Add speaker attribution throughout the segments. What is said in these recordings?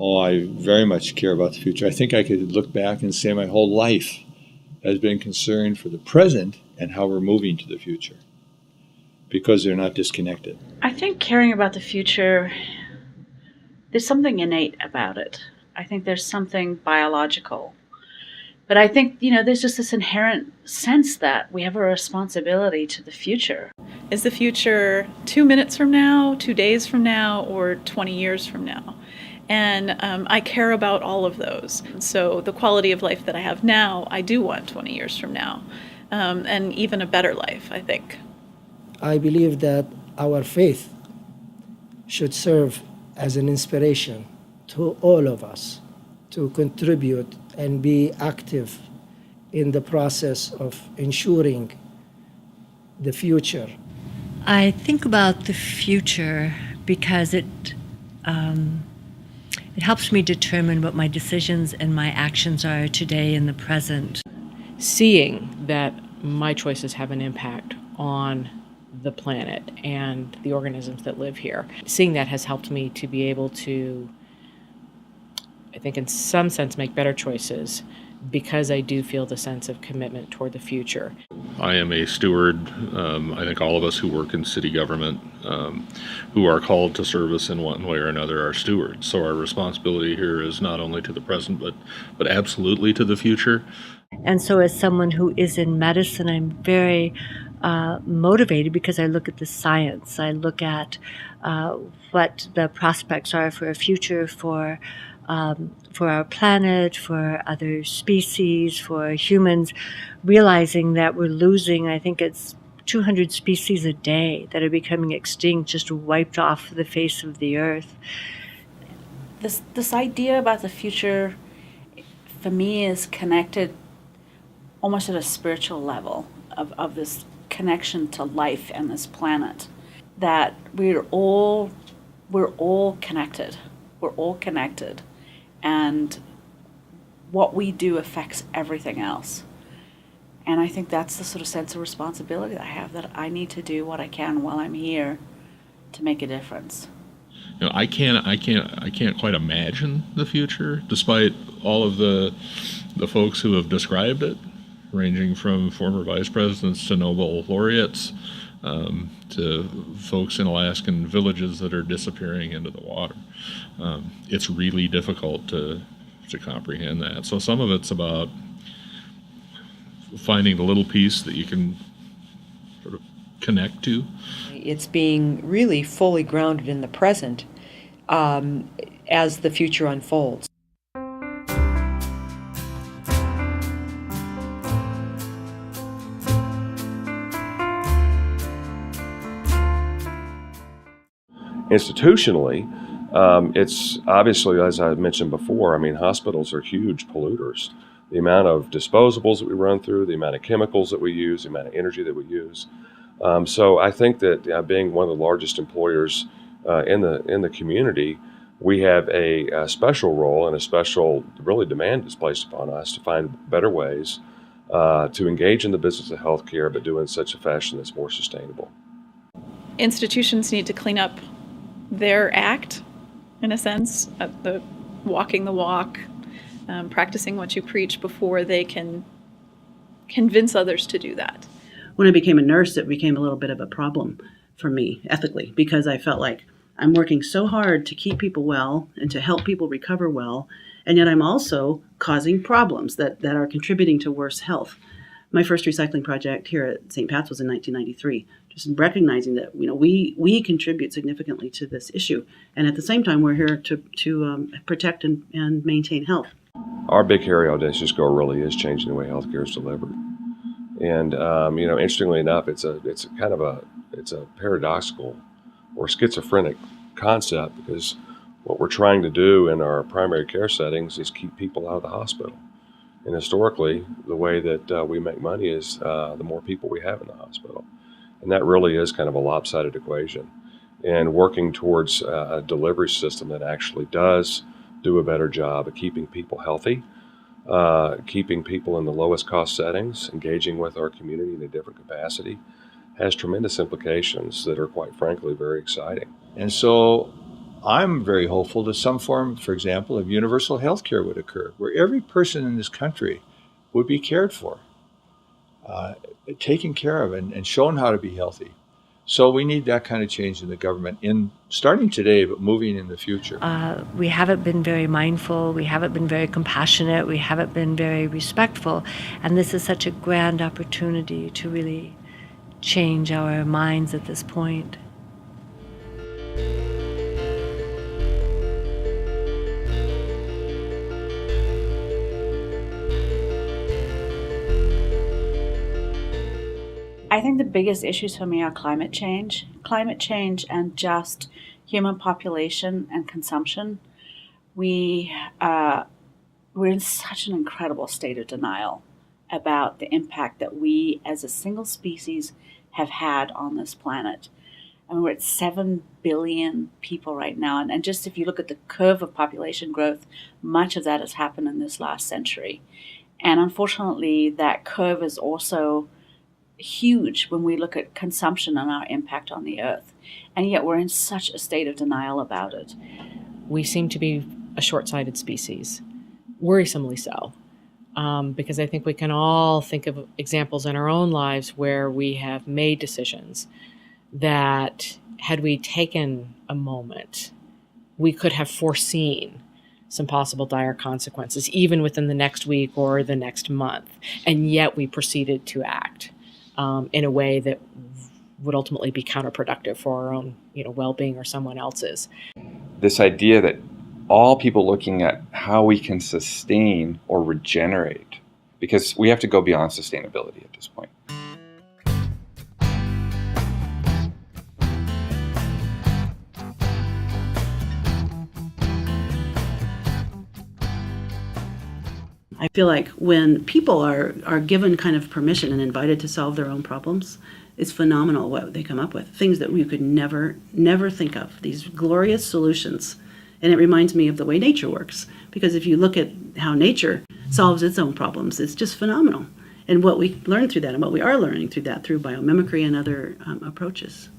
Speaker 1: Oh, I very much care about the future. I think I could look back and say my whole life has been concerned for the present and how we're moving to the future because they're not disconnected.
Speaker 2: I think caring about the future, there's something innate about it. I think there's something biological. But I think, there's just this inherent sense that we have a responsibility to the future.
Speaker 3: Is the future 2 minutes from now, 2 days from now, or 20 years from now? And I care about all of those. So the quality of life that I have now, I do want 20 years from now, and even a better life, I think.
Speaker 4: I believe that our faith should serve as an inspiration to all of us to contribute and be active in the process of ensuring the future.
Speaker 5: I think about the future because it helps me determine what my decisions and my actions are today in the present.
Speaker 6: Seeing that my choices have an impact on the planet and the organisms that live here. Seeing that has helped me to be able to, I think in some sense, make better choices because I do feel the sense of commitment toward the future.
Speaker 7: I am a steward. I think all of us who work in city government, who are called to service in one way or another, are stewards. So our responsibility here is not only to the present, but absolutely to the future.
Speaker 5: And so as someone who is in medicine, I'm very motivated because I look at the science. I look at what the prospects are for a future for our planet, for other species, for humans, realizing that we're losing, I think it's 200 species a day that are becoming extinct, just wiped off the face of the earth.
Speaker 2: This idea about the future, for me, is connected almost at a spiritual level of this connection to life and this planet, that we're all connected. We're all connected. And what we do affects everything else. And I think that's the sort of sense of responsibility that I have, that I need to do what I can while I'm here to make a difference.
Speaker 7: I can't quite imagine the future, despite all of the folks who have described it, ranging from former vice presidents to Nobel laureates, to folks in Alaskan villages that are disappearing into the water. It's really difficult to comprehend that. So some of it's about finding the little piece that you can sort of connect to.
Speaker 8: It's being really fully grounded in the present as the future unfolds.
Speaker 9: Institutionally, it's obviously, as I mentioned before, hospitals are huge polluters. The amount of disposables that we run through, the amount of chemicals that we use, the amount of energy that we use. So I think that being one of the largest employers in the community, we have a special role and a special really demand is placed upon us to find better ways to engage in the business of healthcare, but do it in such a fashion that's more sustainable.
Speaker 3: Institutions need to clean up their act, in a sense, the walking the walk, practicing what you preach before they can convince others to do that.
Speaker 10: When I became a nurse, it became a little bit of a problem for me ethically, because I felt like I'm working so hard to keep people well and to help people recover well, and yet I'm also causing problems that are contributing to worse health. My first recycling project here at St. Pat's was in 1993, just recognizing that we contribute significantly to this issue, and at the same time we're here to protect and maintain health.
Speaker 9: Our big, hairy, audacious goal really is changing the way healthcare is delivered. And interestingly enough, it's a paradoxical or schizophrenic concept, because what we're trying to do in our primary care settings is keep people out of the hospital. And historically, the way that we make money is the more people we have in the hospital. And that really is kind of a lopsided equation. And working towards a delivery system that actually does do a better job of keeping people healthy, keeping people in the lowest cost settings, engaging with our community in a different capacity, has tremendous implications that are, quite frankly, very exciting.
Speaker 1: And so I'm very hopeful that some form, for example, of universal health care would occur, where every person in this country would be cared for, taken care of, and shown how to be healthy. So we need that kind of change in the government, in starting today, but moving in the future.
Speaker 5: We haven't been very mindful, we haven't been very compassionate, we haven't been very respectful, and this is such a grand opportunity to really change our minds at this point.
Speaker 2: I think the biggest issues for me are climate change and just human population and consumption. We're in such an incredible state of denial about the impact that we as a single species have had on this planet. And we're at 7 billion people right now. And just if you look at the curve of population growth, much of that has happened in this last century. And unfortunately, that curve is also huge when we look at consumption and our impact on the earth. And yet we're in such a state of denial about it.
Speaker 6: We seem to be a short-sighted species, worrisomely so, because I think we can all think of examples in our own lives where we have made decisions that, had we taken a moment, we could have foreseen some possible dire consequences, even within the next week or the next month, and yet we proceeded to act in a way that would ultimately be counterproductive for our own, well-being or someone else's.
Speaker 11: This idea that all people looking at how we can sustain or regenerate, because we have to go beyond sustainability at this point.
Speaker 10: I feel like when people are given kind of permission and invited to solve their own problems, it's phenomenal what they come up with. Things that we could never think of. These glorious solutions. And it reminds me of the way nature works. Because if you look at how nature solves its own problems, it's just phenomenal. And what we learn through that, and what we are learning through that, through biomimicry and other approaches.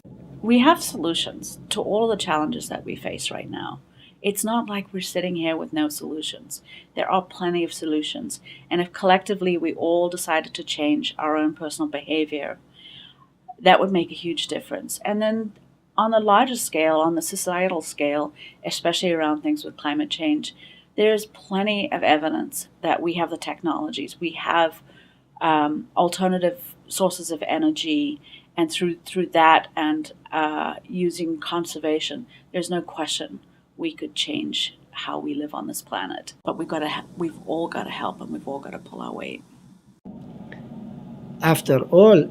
Speaker 2: We have solutions to all of the challenges that we face right now. It's not like we're sitting here with no solutions. There are plenty of solutions. And if collectively we all decided to change our own personal behavior, that would make a huge difference. And then on the larger scale, on the societal scale, especially around things with climate change, there's plenty of evidence that we have the technologies. We have alternative sources of energy, and through that and using conservation, there's no question we could change how we live on this planet. But we've all got to help, and we've all got to pull our weight.
Speaker 4: After all,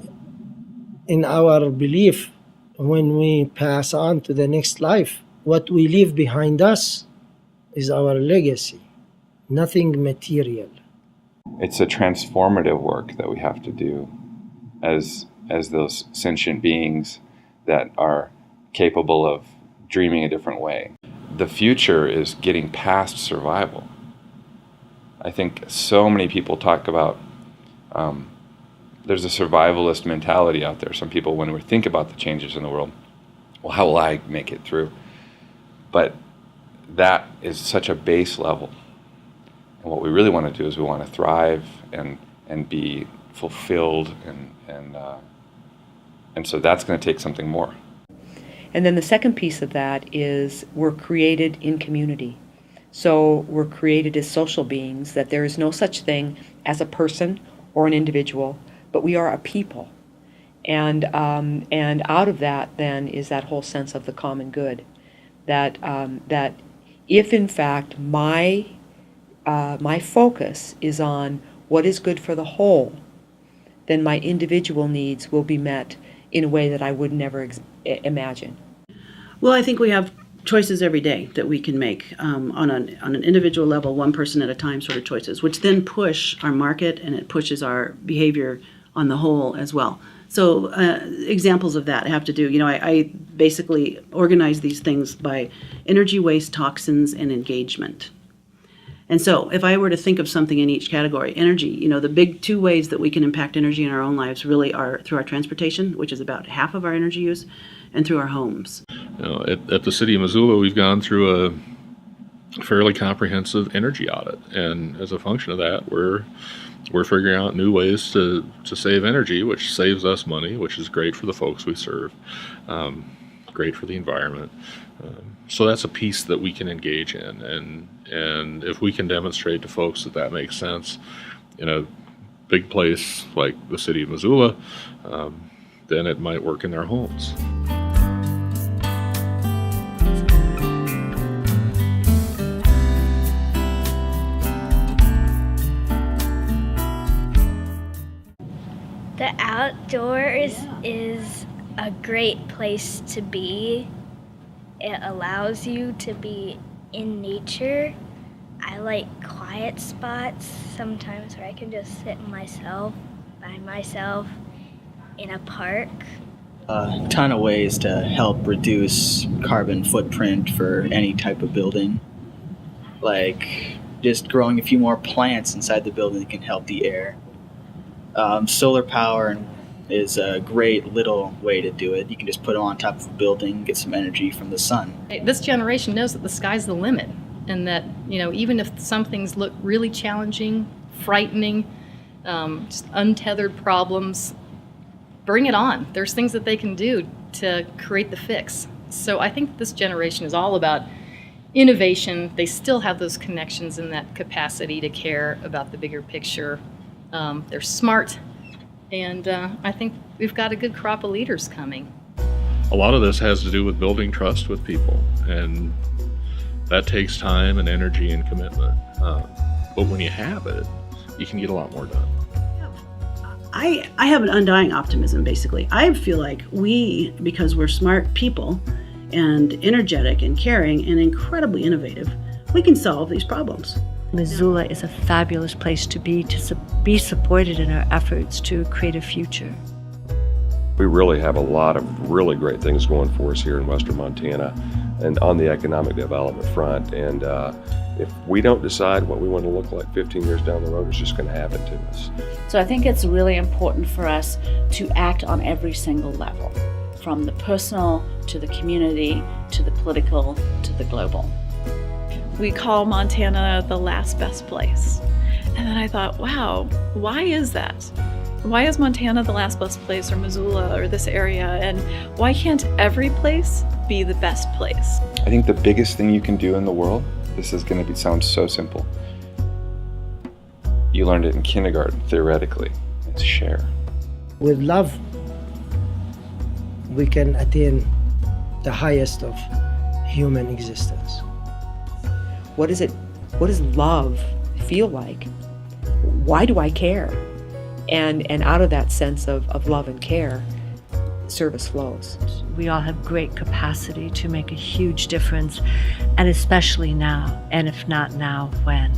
Speaker 4: in our belief, when we pass on to the next life, what we leave behind us is our legacy, nothing material.
Speaker 11: It's a transformative work that we have to do as those sentient beings that are capable of dreaming a different way. The future is getting past survival. I think so many people talk about, there's a survivalist mentality out there. Some people, when we think about the changes in the world, well, how will I make it through? But that is such a base level. And what we really want to do is we want to thrive and be fulfilled, and so that's going to take something more.
Speaker 8: And then the second piece of that is we're created in community. So we're created as social beings, that there is no such thing as a person or an individual, but we are a people. And out of that then is that whole sense of the common good. That if in fact my focus is on what is good for the whole, then my individual needs will be met in a way that I would never imagine.
Speaker 10: Well, I think we have choices every day that we can make on an individual level, one person at a time sort of choices, which then push our market and it pushes our behavior on the whole as well. So examples of that have to do, I basically organize these things by energy, waste, toxins, and engagement. And so if I were to think of something in each category, energy, the big two ways that we can impact energy in our own lives really are through our transportation, which is about half of our energy use, and through our homes.
Speaker 7: At the city of Missoula, we've gone through a fairly comprehensive energy audit, and as a function of that, we're figuring out new ways to save energy, which saves us money, which is great for the folks we serve, great for the environment. So that's a piece that we can engage in, and if we can demonstrate to folks that makes sense in a big place like the city of Missoula, then it might work in their homes.
Speaker 12: The outdoors is a great place to be. It allows you to be in nature. I like quiet spots sometimes where I can just sit by myself in a park.
Speaker 13: A ton of ways to help reduce carbon footprint for any type of building. Like just growing a few more plants inside the building that can help the air. Solar power is a great little way to do it. You can just put them on top of a building, get some energy from the sun.
Speaker 14: This generation knows that the sky's the limit, and that, even if some things look really challenging, frightening, just untethered problems, bring it on. There's things that they can do to create the fix. So I think this generation is all about innovation. They still have those connections and that capacity to care about the bigger picture. They're smart, and I think we've got a good crop of leaders coming.
Speaker 7: A lot of this has to do with building trust with people, and that takes time and energy and commitment. But when you have it, you can get a lot more done.
Speaker 10: I have an undying optimism, basically. I feel like we, because we're smart people and energetic and caring and incredibly innovative, we can solve these problems.
Speaker 5: Missoula is a fabulous place to be supported in our efforts to create a future.
Speaker 9: We really have a lot of really great things going for us here in western Montana and on the economic development front. And if we don't decide what we want to look like 15 years down the road, it's just going to happen to us.
Speaker 2: So I think it's really important for us to act on every single level, from the personal to the community to the political to the global.
Speaker 3: We call Montana the last best place. And then I thought, wow, why is that? Why is Montana the last best place, or Missoula, or this area? And why can't every place be the best place?
Speaker 11: I think the biggest thing you can do in the world, this is going to sound so simple. You learned it in kindergarten, theoretically. It's share.
Speaker 4: With love, we can attain the highest of human existence.
Speaker 8: What does love feel like? Why do I care? And out of that sense of love and care, service flows.
Speaker 5: We all have great capacity to make a huge difference, and especially now. And if not now, when?